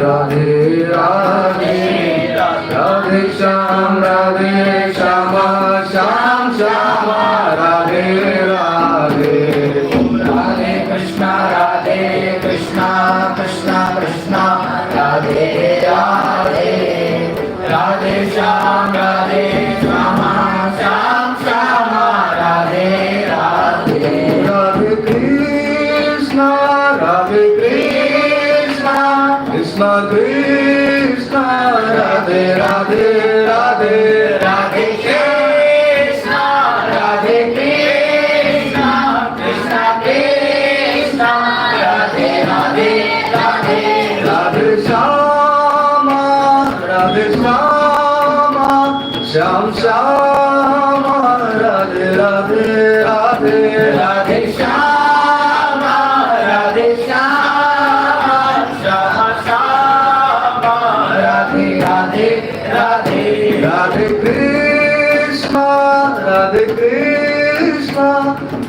রাধে রাধে রাধে শ্যাম শ্যাম শ্যাম রাধে রাধে রাধে কৃষ্ণ কৃষ্ণ কৃষ্ণ রাধে রাধে রাধে শ্যাম শ্যাম শ্যাম রাধে রাধে রাধে কৃষ্ণ কৃষ্ণ কৃষ্ণ রাধে রাধে রাধে রাধে কৃষ্ণ কৃষ্ণ কৃষ্ণ কৃষ্ণ রাধে রাধে রাধে রাধে শ্যাম শ্যাম শ্যাম রাধে রাধে রাধে রাধে শ্যাম রাধে রাধে কৃষ্ণ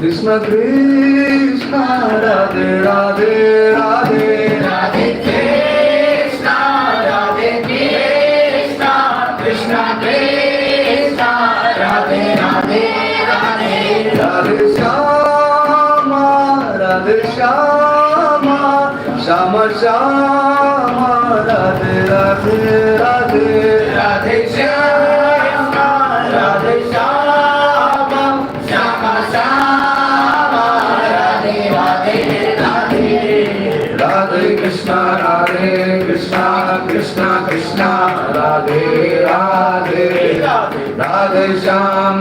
কৃষ্ণ কৃষ্ণ রাধে রাধে রাধে রাধে কৃষ্ণ কৃষ্ণ কৃষ্ণ রাধে রাধে রাধে রাধে শ্যাম শ্যাম শ্যাম রাধে রাধে রাধে রাধে শ্যাম শ্যাম শ্যাম রাধে রাধে রাধে রাধে কৃষ্ণ কৃষ্ণ কৃষ্ণ রাধে রাধে রাধে শ্যাম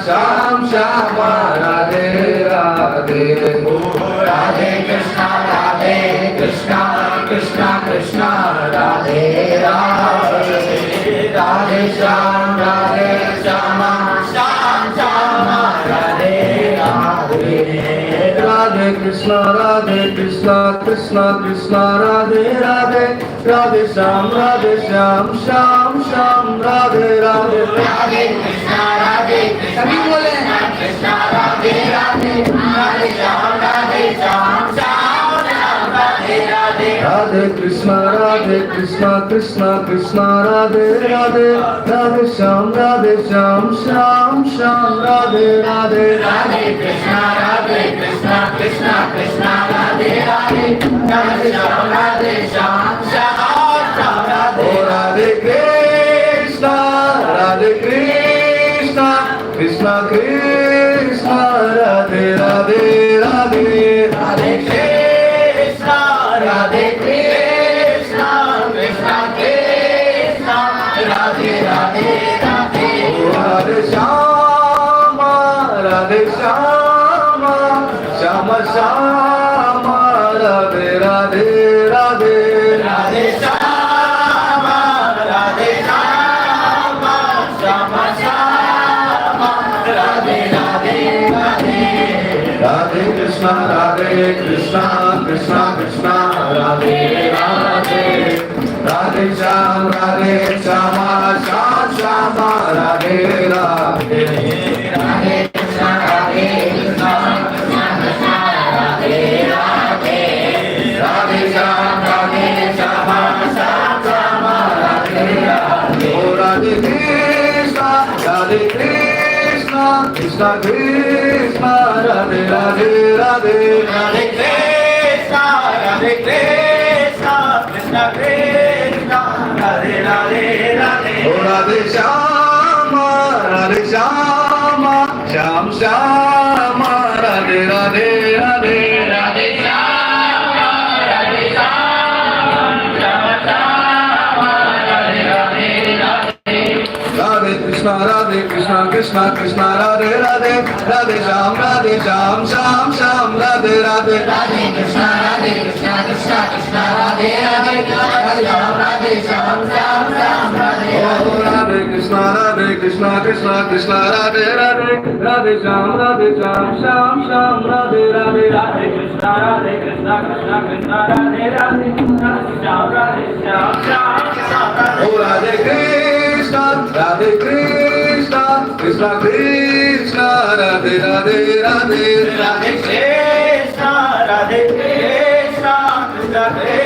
শ্যাম শ্যাম রাধে রাধে রাধে কৃষ্ণ কৃষ্ণ কৃষ্ণ রাধে রাধে রাধে শ্যাম শ্যাম শ্যাম রাধে রাধে রাধে কৃষ্ণ কৃষ্ণ কৃষ্ণ রাধে রাধে রাধে শ্যাম শ্যাম রাধে রাধে রাধে কৃষ্ণ সभी बोले কৃষ্ণ রাধে রাধে রাধে শ্যাম শ্যাম রাধে রাধে রাধে কৃষ্ণ কৃষ্ণ কৃষ্ণ রাধে রাধে রাধে শ্যাম শ্যাম রাধে রাধে রাধে কৃষ্ণ কৃষ্ণ কৃষ্ণ রাধে রাধে রাধে শ্যাম শ্যাম রাধে রাধে কৃষ্ণ কৃষ্ণ কৃষ্ণ রাধে রাধে রাধে রাধে কৃষ্ণ কৃষ্ণ কৃষ্ণ রাধে রাধে রাধে রাধে শ্যাম শ্যাম শ্যাম রাধে রাধে রাধে রাধে শ্যাম শ্যাম শ্যাম রাধে রাধে রাধে রাধে কৃষ্ণ কৃষ্ণ কৃষ্ণ রাধে রাধে রাধে শ্যাম শ্যাম শ্যাম রাধে রাধে রাধে কৃষ্ণ কৃষ্ণ রাধে রাধে রাধে শ্যাম শ্যাम श्याम राधे राधे राधे कृष्ण कृष्ण कृष्ण राधे राधे राधे राधे कृष्ण कृष्ण कृष्ण राधे राधे राधे राधे श्याम श्याम श्याम राधे राधे राधे राधे श्याम राधे कृष्ण कृष्ण कृष्ण राधे राधे राधे श्याम श्याम राधे राधे राधे कृष्ण कृष्ण कृष्ण राधे राधे राधे श्याम श्याम राधे राधे कृष्ण कृष्ण कृष्ण राधे राधे राधे श्याम श्याम राधे राधे राधे कृष्ण कृष्ण कृष्ण राधे राधे श्याम श्याम राधे कृष्ण कृष्ण कृष्ण राधे राधे राधे राधे कृष्ण कृष्ण कृष्ण